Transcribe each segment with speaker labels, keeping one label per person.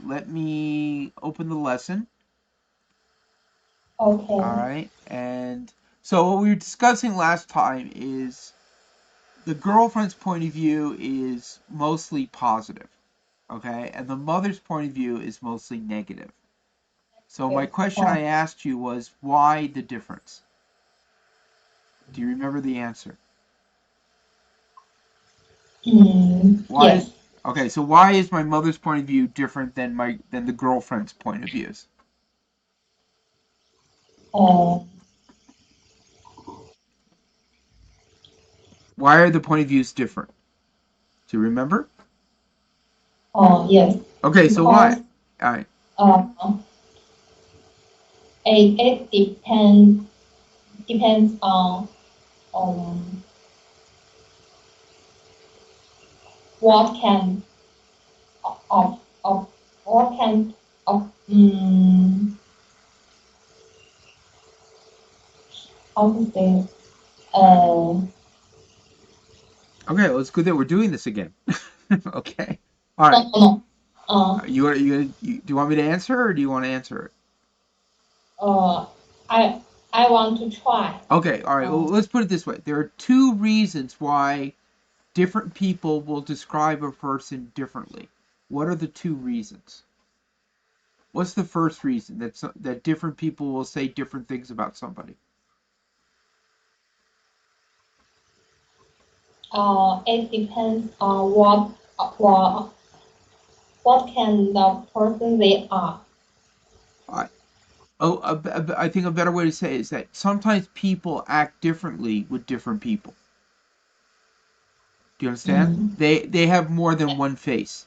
Speaker 1: let me open the lesson.
Speaker 2: Okay.
Speaker 1: All right. And so what we were discussing last time is the girlfriend's point of view is mostly positive, okay? And the mother's point of view is mostly negative. So my
Speaker 2: Okay.
Speaker 1: question I asked you was why the difference? Do you remember the answer? Why is
Speaker 2: Yes.
Speaker 1: Okay, so why is my mother's point of view different than the girlfriend's point of views?
Speaker 2: Uh,
Speaker 1: Why are the point of views different? Do you remember?
Speaker 2: yes.
Speaker 1: Okay, so why?
Speaker 2: Because
Speaker 1: All right.
Speaker 2: uh, it depends on um what can of what can of how to say
Speaker 1: Okay, well, it's good that we're doing this again. Okay. All right.
Speaker 2: no no uh
Speaker 1: Do you want me to answer or do you want to answer it?
Speaker 2: uh I I want to try
Speaker 1: Okay, all right. Well, let's put it this way. There are two reasons why different people will describe a person differently. What are the two reasons? What's the first reason that different people will say different things about somebody?
Speaker 2: it depends on what kind of person they are.
Speaker 1: I I think a better way to say it is that sometimes people act differently with different people. Do you understand?
Speaker 2: Mm.
Speaker 1: They have more than one face.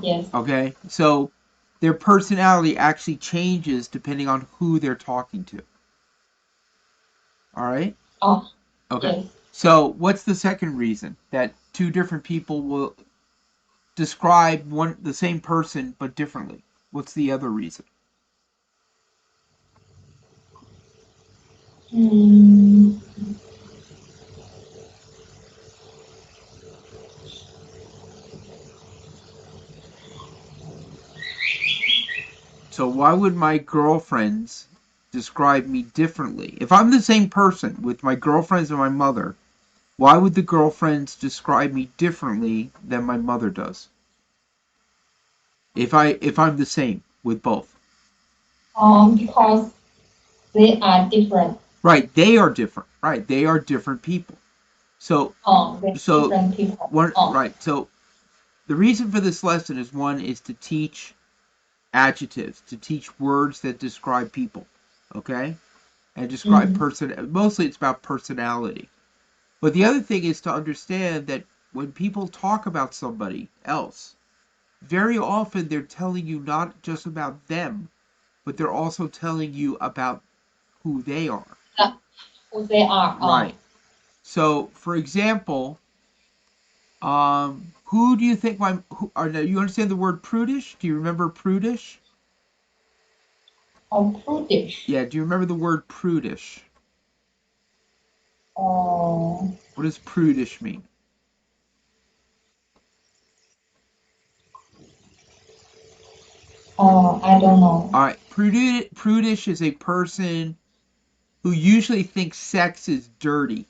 Speaker 2: Yes.
Speaker 1: Okay, so their personality actually changes depending on who they're talking to. All right.
Speaker 2: Oh,
Speaker 1: Okay.
Speaker 2: yes.
Speaker 1: So what's the second reason that two different people will describe one the same person but differently? What's the other reason?
Speaker 2: Mm.
Speaker 1: So why would my girlfriends describe me differently? If I'm the same person with my girlfriends and my mother, why would the girlfriends describe me differently than my mother does? If I'm the same with both.
Speaker 2: Because they are different.
Speaker 1: Right, they are different. Right, they are different people. So
Speaker 2: They're
Speaker 1: so
Speaker 2: different people.
Speaker 1: one right, so the reason for this lesson is one is to teach adjectives, to teach words that describe people, okay? And describe
Speaker 2: Mm.
Speaker 1: person mostly it's about personality. But the other thing is to understand that when people talk about somebody else, very often they're telling you not just about them, but they're also telling you about who they are.
Speaker 2: That who they are.
Speaker 1: Right. So, for example, who do you think you understand the word prudish? Do you remember prudish?
Speaker 2: Prudish.
Speaker 1: Yeah, do you remember the word prudish?
Speaker 2: Uh,
Speaker 1: What does prudish mean?
Speaker 2: I don't know.
Speaker 1: All right, prudish is a person who usually thinks sex is dirty.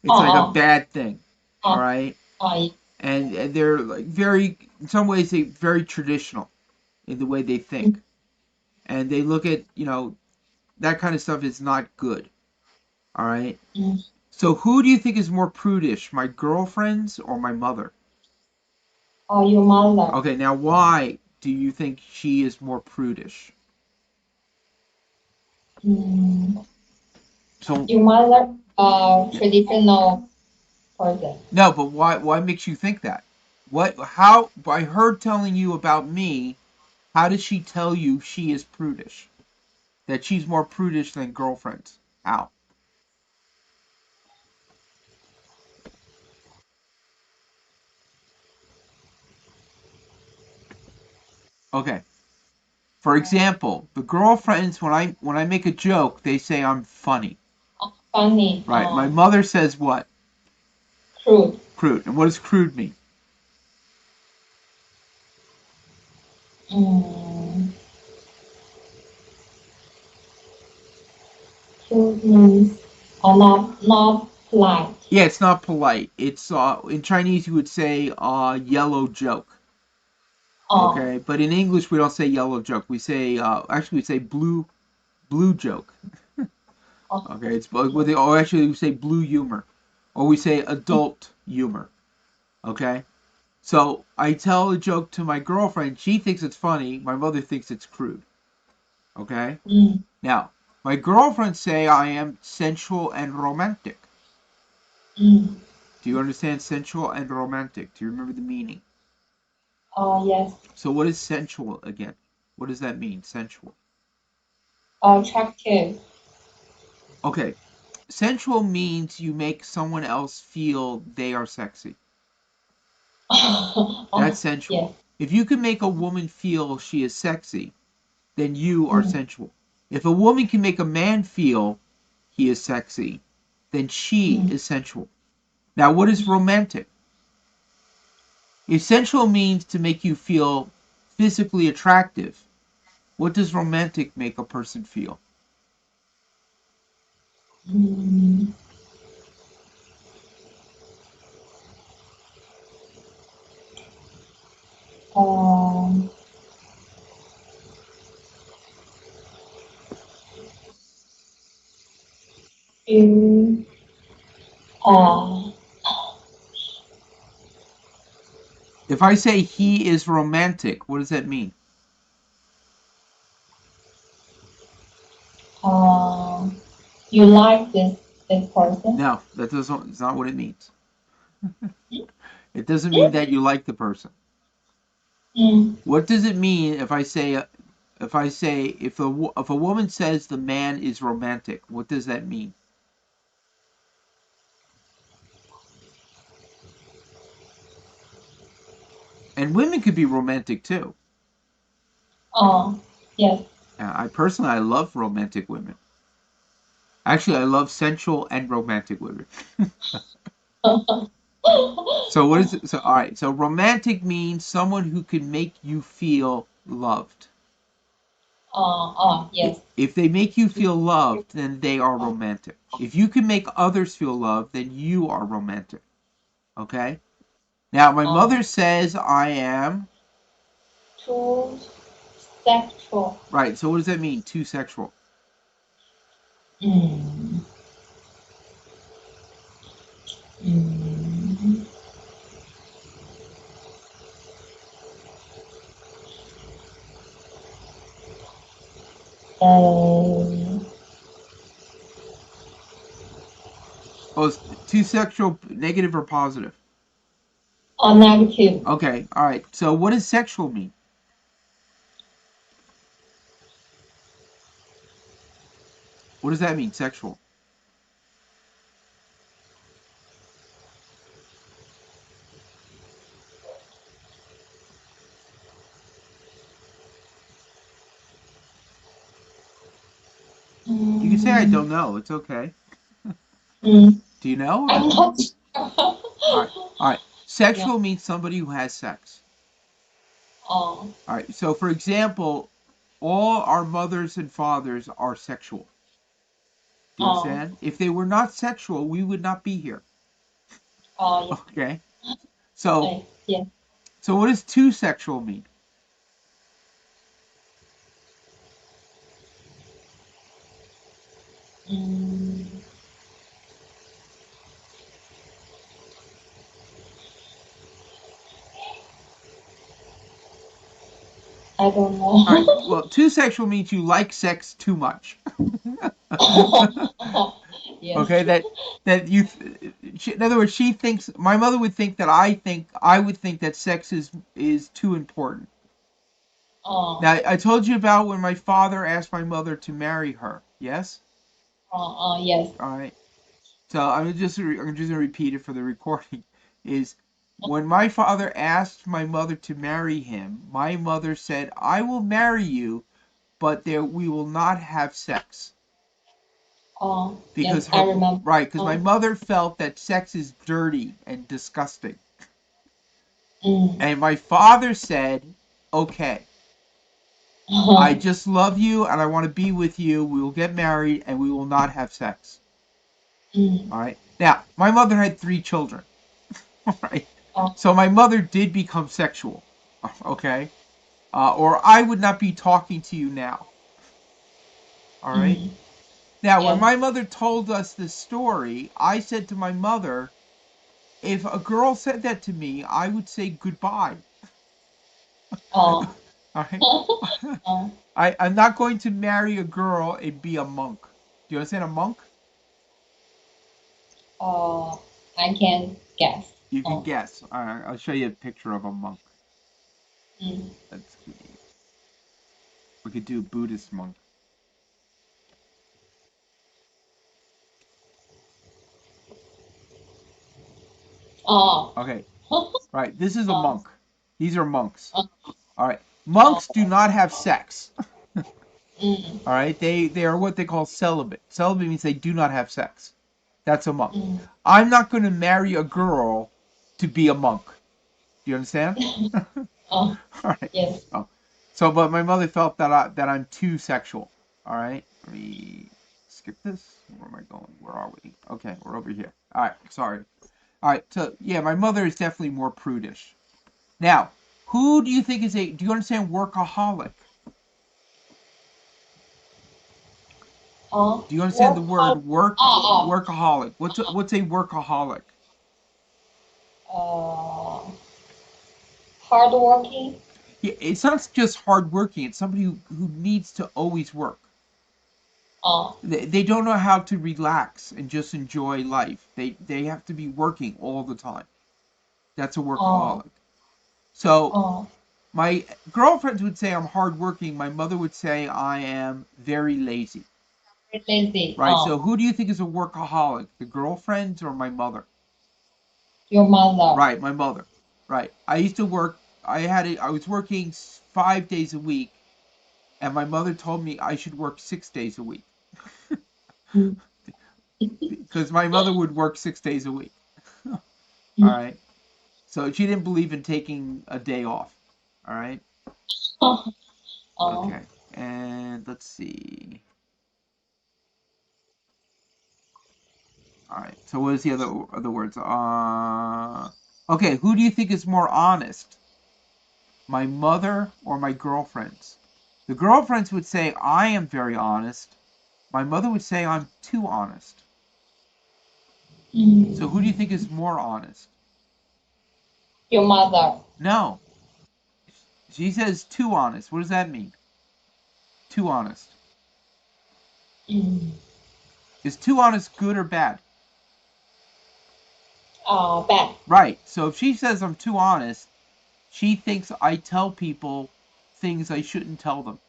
Speaker 2: Oh,
Speaker 1: It's like a
Speaker 2: oh,
Speaker 1: bad thing. All
Speaker 2: oh,
Speaker 1: right,
Speaker 2: oh,
Speaker 1: and they're like very, in some ways, they very traditional in the way they
Speaker 2: yeah.
Speaker 1: think, and they look at that kind of stuff is not good. All right.
Speaker 2: Mm.
Speaker 1: So who do you think is more prudish, my girlfriends or my mother?
Speaker 2: Your mother.
Speaker 1: Okay, now why do you think she is more prudish?
Speaker 2: Mm.
Speaker 1: So
Speaker 2: Your mother, traditional person.
Speaker 1: no, but why makes you think that? What how by her telling you about me, how does she tell you she is prudish? That she's more prudish than girlfriends? How? Okay. For example, the girlfriends when I make a joke, they say I'm funny.
Speaker 2: Funny.
Speaker 1: Right. My mother says what?
Speaker 2: Crude.
Speaker 1: Crude. And what does crude mean?
Speaker 2: Mm, Cute means not polite.
Speaker 1: Yeah, it's not polite. It's in Chinese you would say yellow joke.
Speaker 2: Oh,
Speaker 1: Okay, but in English we don't say yellow joke. We say actually we say blue joke.
Speaker 2: oh,
Speaker 1: Okay, it's
Speaker 2: yes.
Speaker 1: or actually we say blue humor, or we say adult humor. Okay, so I tell a joke to my girlfriend. She thinks it's funny. My mother thinks it's crude. Okay,
Speaker 2: Mm,
Speaker 1: now my girlfriend say I am sensual and romantic.
Speaker 2: mm.
Speaker 1: Do you understand sensual and romantic? Do you remember the meaning?
Speaker 2: Oh, yes.
Speaker 1: So what is sensual again? What does that mean? Sensual.
Speaker 2: Attractive.
Speaker 1: Okay, sensual means you make someone else feel they are sexy. That's
Speaker 2: Oh,
Speaker 1: sensual.
Speaker 2: yes.
Speaker 1: If you can make a woman feel she is sexy, then you are
Speaker 2: Mm,
Speaker 1: sensual. If a woman can make a man feel he is sexy, then she
Speaker 2: mm,
Speaker 1: is sensual. Now, what is romantic? If sensual means to make you feel physically attractive, what does romantic make a person feel?
Speaker 2: mm. Um, feel, uh,
Speaker 1: If I say he is romantic, what does that mean?
Speaker 2: uh, you like this person?
Speaker 1: No, that doesn't. It's not what it means. It doesn't mean that you like the person.
Speaker 2: Mm,
Speaker 1: What does it mean if a woman says the man is romantic? What does that mean? And women could be romantic too.
Speaker 2: uh, yes.
Speaker 1: I love romantic women. Actually, I love sensual and romantic women. So what is it? So all right. So romantic means someone who can make you feel loved.
Speaker 2: Yes.
Speaker 1: If they make you feel loved, then they are romantic. If you can make others feel loved, then you are romantic. Okay? Now, my
Speaker 2: Uh,
Speaker 1: mother says I am.
Speaker 2: too sexual.
Speaker 1: Right, so what does that mean? Too sexual.
Speaker 2: Mm, mm, uh,
Speaker 1: Oh, it's too sexual, negative or positive?
Speaker 2: Negative.
Speaker 1: Okay, all right. So what does sexual mean? What does that mean, sexual? You can say I
Speaker 2: Mm,
Speaker 1: don't know. It's okay.
Speaker 2: mm,
Speaker 1: Do you know?
Speaker 2: I'm not
Speaker 1: All right,
Speaker 2: sure.
Speaker 1: all right.
Speaker 2: No.
Speaker 1: Sexual means somebody who has sex.
Speaker 2: Uh,
Speaker 1: All right. So, for example, all our mothers and fathers are sexual. Do you
Speaker 2: uh,
Speaker 1: understand? If they were not sexual, we would not be here.
Speaker 2: yeah.
Speaker 1: Okay. So,
Speaker 2: Yeah.
Speaker 1: so what does too sexual mean?
Speaker 2: Mm, I don't
Speaker 1: All right.
Speaker 2: know.
Speaker 1: Well, too sexual means you like sex too much.
Speaker 2: Yes.
Speaker 1: Okay. In other words, she thinks my mother would think that I would think that sex is too important.
Speaker 2: Uh,
Speaker 1: Now, I told you about when my father asked my mother to marry her. Yes.
Speaker 2: yes.
Speaker 1: All right. So I'm just gonna repeat it for the recording. Is when my father asked my mother to marry him, my mother said, "I will marry you, but there we will not have sex."
Speaker 2: Yes,
Speaker 1: Because
Speaker 2: I
Speaker 1: her
Speaker 2: remember.
Speaker 1: right, because my mother felt that sex is dirty and disgusting.
Speaker 2: Mm,
Speaker 1: And my father said, "Okay." I just love you and I want to be with you. We will get married and we will not have sex.
Speaker 2: Mm.
Speaker 1: All right. Now, my mother had 3 children. All right.
Speaker 2: Oh.
Speaker 1: So my mother did become sexual. Okay. Or I would not be talking to you now. All right.
Speaker 2: Mm.
Speaker 1: Now, when
Speaker 2: Yes.
Speaker 1: my mother told us this story, I said to my mother, if a girl said that to me, I would say goodbye.
Speaker 2: Oh.
Speaker 1: All right.
Speaker 2: Oh.
Speaker 1: I'm not going to marry a girl and be a monk. Do you understand a monk?
Speaker 2: Oh. I can guess.
Speaker 1: You can
Speaker 2: Oh.
Speaker 1: guess. All right, I'll show you a picture of a monk.
Speaker 2: Mm.
Speaker 1: Let's see. We could do Buddhist monk.
Speaker 2: Oh.
Speaker 1: Okay. Right. This is a
Speaker 2: Oh.
Speaker 1: monk. These are monks.
Speaker 2: Oh.
Speaker 1: All right. Monks do
Speaker 2: Oh.
Speaker 1: not have sex.
Speaker 2: Mm.
Speaker 1: All right. They are what they call celibate. Celibate means they do not have sex. That's a monk.
Speaker 2: Mm.
Speaker 1: I'm not going to marry a girl to be a monk. Do you understand?
Speaker 2: Oh.
Speaker 1: All right.
Speaker 2: Yes.
Speaker 1: Oh. So, but my mother felt that I'm too sexual. All right. Let me skip this. Where am I going? Where are we? Okay, we're over here. All right. Sorry. All right. So, yeah, my mother is definitely more prudish. Now, who do you think is a? Do you understand workaholic?
Speaker 2: Oh.
Speaker 1: Do you understand the
Speaker 2: Work hard.
Speaker 1: word
Speaker 2: Oh.
Speaker 1: workaholic? What's a workaholic?
Speaker 2: Oh. Hardworking.
Speaker 1: Yeah, it's not just hardworking. It's somebody who needs to always work.
Speaker 2: Oh.
Speaker 1: They don't know how to relax and just enjoy life. They have to be working all the time. That's a
Speaker 2: Oh.
Speaker 1: workaholic. So
Speaker 2: Oh.
Speaker 1: my girlfriends would say I'm hardworking. My mother would say I am very lazy.
Speaker 2: Lazy.
Speaker 1: Right.
Speaker 2: Oh.
Speaker 1: So who do you think is a workaholic? The girlfriends or my mother?
Speaker 2: Your mother.
Speaker 1: Right, my mother. Right. I used to work. I was working 5 days a week, and my mother told me I should work 6 days a week
Speaker 2: Mm.
Speaker 1: because my mother would work 6 days a week. All
Speaker 2: Mm.
Speaker 1: right. So she didn't believe in taking a day off. All right.
Speaker 2: Oh. Oh.
Speaker 1: Okay. And let's see. All right. So what is the other words? Okay. Who do you think is more honest? My mother or my girlfriends? The girlfriends would say I am very honest. My mother would say I'm too honest. So who do you think
Speaker 2: Mm.
Speaker 1: is more honest?
Speaker 2: Your mother.
Speaker 1: No. She says too honest. What does that mean? Too honest.
Speaker 2: Mm.
Speaker 1: Is too honest good or bad?
Speaker 2: Bad.
Speaker 1: Right. So if she says I'm too honest, she thinks I tell people things I shouldn't tell them.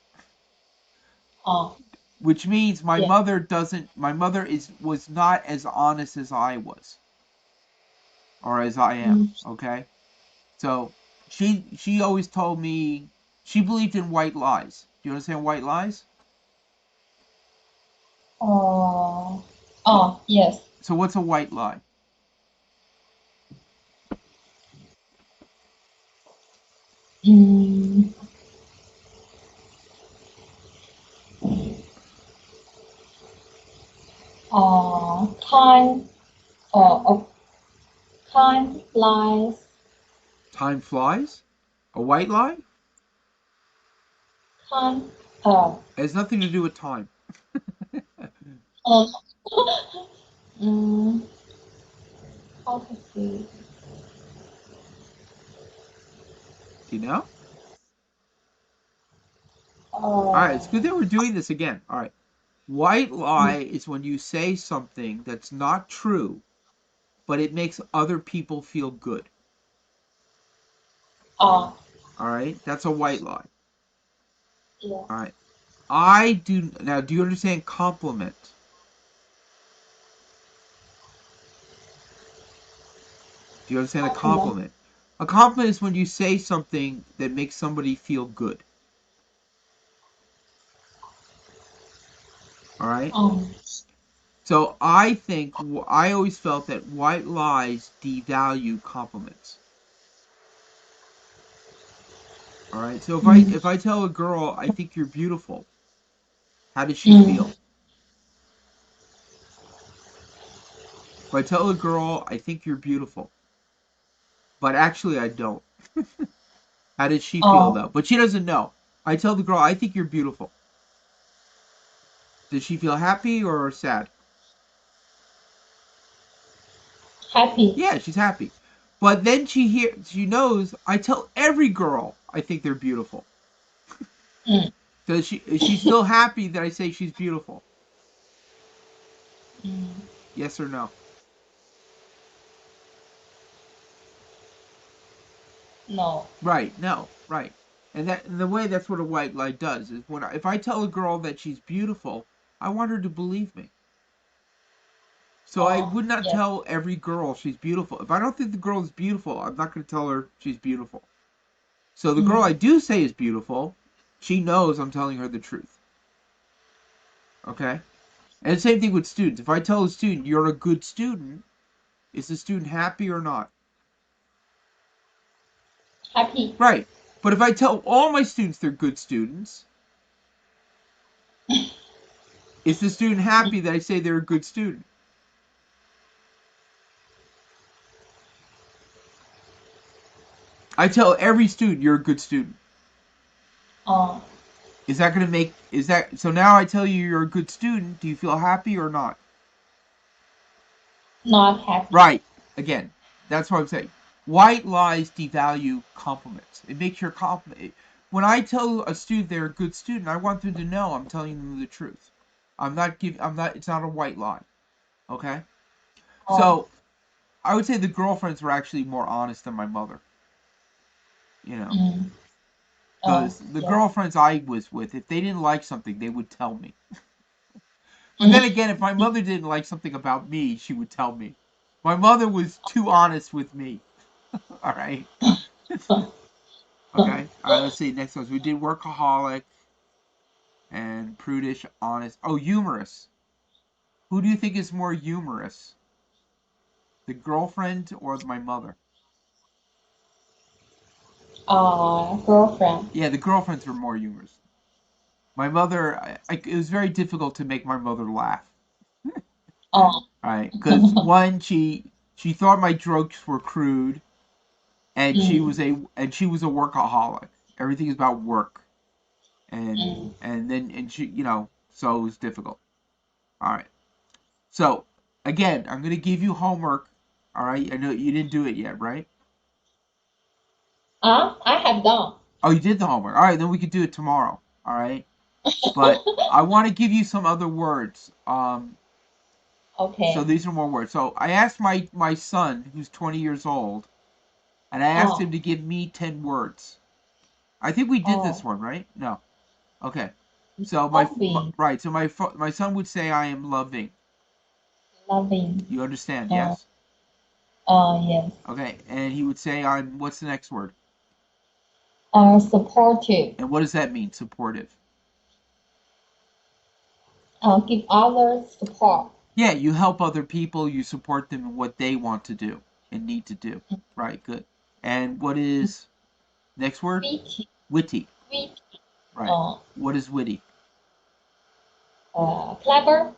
Speaker 2: Oh.
Speaker 1: Which means my
Speaker 2: Yeah.
Speaker 1: mother doesn't my mother is was not as honest as I was or as I am,
Speaker 2: Mm.
Speaker 1: okay? So she always told me she believed in white lies. Do you understand white lies?
Speaker 2: Oh. Oh. Yes.
Speaker 1: So what's a white lie?
Speaker 2: Mm. Time. Oh. Time flies.
Speaker 1: Time flies? A white lie?
Speaker 2: Time. Oh.
Speaker 1: It has nothing to do with time.
Speaker 2: Oh. mm. How to see?
Speaker 1: Do you know? All right, it's good
Speaker 2: Oh.
Speaker 1: that we're doing this again. All right. White lie is when you say something that's not true, but it makes other people feel good.
Speaker 2: Oh.
Speaker 1: All right? That's a white lie.
Speaker 2: Yes.
Speaker 1: All right. I do now, do you understand compliment? Do you understand a
Speaker 2: Compliment.
Speaker 1: compliment? A compliment is when you say something that makes somebody feel good. All right?
Speaker 2: Um.
Speaker 1: So I think I always felt that white lies devalue compliments. All right. So
Speaker 2: Mm.
Speaker 1: if I tell a girl I think you're beautiful, how does she
Speaker 2: Mm.
Speaker 1: feel? If I tell a girl I think you're beautiful, but actually I don't, how does she feel
Speaker 2: Oh,
Speaker 1: though? But she doesn't know. I tell the girl I think you're beautiful. Does she feel happy or sad?
Speaker 2: happy.
Speaker 1: Yeah, she's happy. But then she knows I tell every girl I think they're beautiful.
Speaker 2: Mm.
Speaker 1: Does she is she still happy that I say she's beautiful?
Speaker 2: Mm.
Speaker 1: Yes or no?
Speaker 2: No.
Speaker 1: Right, no, right. And that in the way that's what a white lie does is if I tell a girl that she's beautiful, I want her to believe me. So I
Speaker 2: Oh,
Speaker 1: would not
Speaker 2: yes.
Speaker 1: tell every girl she's beautiful. If I don't think the girl is beautiful, I'm not going to tell her she's beautiful. So the girl
Speaker 2: Mm.
Speaker 1: I do say is beautiful, she knows I'm telling her the truth. Okay? And the same thing with students. If I tell a student you're a good student, is the student happy or not?
Speaker 2: Happy.
Speaker 1: Right. But if I tell all my students they're good students, is the student happy that I say they're a good student? I tell every student you're a good student.
Speaker 2: Oh,
Speaker 1: Is that going to make is that so now I tell you you're a good student, do you feel happy or not?
Speaker 2: not happy.
Speaker 1: Right. Again, that's what I'm saying. White lies devalue compliments. It makes your compliment. When I tell a student they're a good student, I want them to know I'm telling them the truth. I'm not. It's not a white lie. Okay.
Speaker 2: Oh,
Speaker 1: So I would say the girlfriends were actually more honest than my mother. You know,
Speaker 2: mm. Oh,
Speaker 1: because the
Speaker 2: yes.
Speaker 1: girlfriends I was with, if they didn't like something, they would tell me. But then
Speaker 2: Mm.
Speaker 1: again, if my mother didn't like something about me, she would tell me. My mother was too honest with me. All right. Okay. All right. Let's see. Next one. We did workaholic and prudish, honest. Oh, humorous. Who do you think is more humorous, the girlfriend or my mother?
Speaker 2: Girlfriend.
Speaker 1: Yeah, the girlfriends were more humorous. My mother, it was very difficult to make my mother laugh.
Speaker 2: Oh,
Speaker 1: Right? Because one, she thought my jokes were crude, and
Speaker 2: mm.
Speaker 1: she was a workaholic. Everything is about work,
Speaker 2: Mm.
Speaker 1: and she, so it was difficult. All right. So again, I'm gonna give you homework. All right. I know you didn't do it yet, right?
Speaker 2: I have done.
Speaker 1: Oh, you did the homework. All right, then we could do it tomorrow. All right. But I want to give you some other words. So
Speaker 2: Okay.
Speaker 1: these are more words. So I asked my son, who's 20 years old, and I asked him
Speaker 2: Oh,
Speaker 1: to give me 10 words. I think we did this
Speaker 2: oh,
Speaker 1: one, right? No. Okay. So
Speaker 2: loving,
Speaker 1: right. So my son would say I am loving.
Speaker 2: loving.
Speaker 1: You understand?
Speaker 2: Oh,
Speaker 1: Yes.
Speaker 2: yes.
Speaker 1: Okay. And he would say I'm. What's the next word?
Speaker 2: Supportive.
Speaker 1: And what does that mean? Supportive.
Speaker 2: Give others support.
Speaker 1: Yeah, you help other people, you support them in what they want to do and need to do. Right, good. And what is next word?
Speaker 2: Witty,
Speaker 1: Witty.
Speaker 2: witty.
Speaker 1: Right.
Speaker 2: Uh,
Speaker 1: What is witty?
Speaker 2: Clever.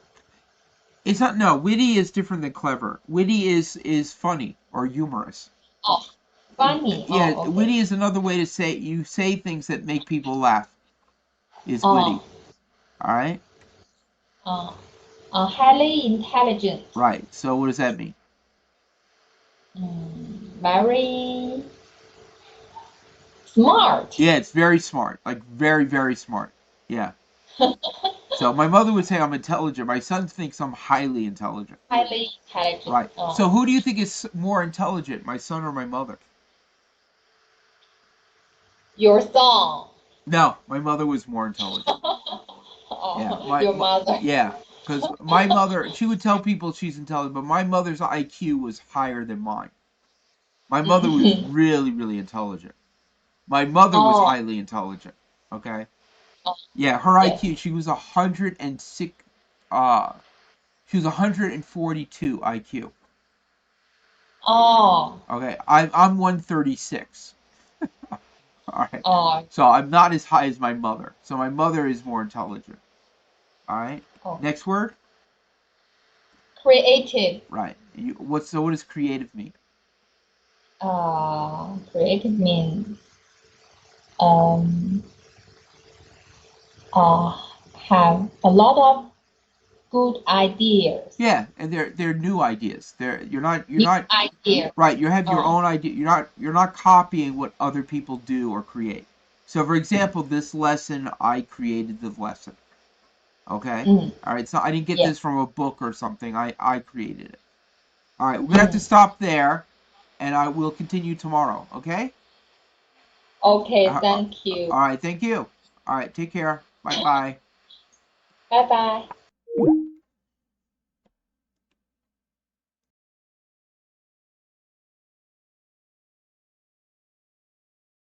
Speaker 1: It's not no, witty is different than clever. Witty is funny or humorous.
Speaker 2: Oh, funny.
Speaker 1: Yeah,
Speaker 2: Oh, okay.
Speaker 1: witty is another way to say you say things that make people laugh. Is
Speaker 2: Oh,
Speaker 1: witty. All right?
Speaker 2: uh, highly intelligent.
Speaker 1: Right. So what does that mean?
Speaker 2: Very smart.
Speaker 1: Yeah, it's very smart. Like very very smart. Yeah. So my mother would say I'm intelligent. My son thinks I'm highly intelligent.
Speaker 2: Highly intelligent.
Speaker 1: Right. So who do you think is more intelligent, my son or my mother?
Speaker 2: Your song.
Speaker 1: No, my mother was more intelligent. Yeah,
Speaker 2: Your mother.
Speaker 1: yeah, because my mother, she would tell people she's intelligent, but my mother's IQ was higher than mine. My mother was really, really intelligent. My mother was
Speaker 2: Oh,
Speaker 1: highly intelligent. Okay.
Speaker 2: oh,
Speaker 1: Yeah, her
Speaker 2: yes.
Speaker 1: IQ, she was 106. Uh, she was 142 IQ.
Speaker 2: Oh,
Speaker 1: Okay, I'm 136. All right.
Speaker 2: Oh,
Speaker 1: So I'm not as high as my mother. So my mother is more intelligent. All right.
Speaker 2: oh,
Speaker 1: Next word.
Speaker 2: creative.
Speaker 1: Right. What does creative mean?
Speaker 2: Creative means um uh have a lot of good ideas,
Speaker 1: Yeah, and they're new ideas. You're
Speaker 2: new
Speaker 1: not
Speaker 2: ideas.
Speaker 1: right. You have your
Speaker 2: Uh,
Speaker 1: own idea. You're not copying what other people do or create. So for example, this lesson I created the lesson. Okay?
Speaker 2: mm,
Speaker 1: All right. So I didn't get
Speaker 2: yeah.
Speaker 1: this from a book or something. I created it. All right. We're gonna have to
Speaker 2: Mm.
Speaker 1: stop there, and I will continue tomorrow. Okay?
Speaker 2: Okay,
Speaker 1: Uh, uh,
Speaker 2: thank you.
Speaker 1: all right. Thank you. All right. Take care. Bye bye.
Speaker 2: Bye bye.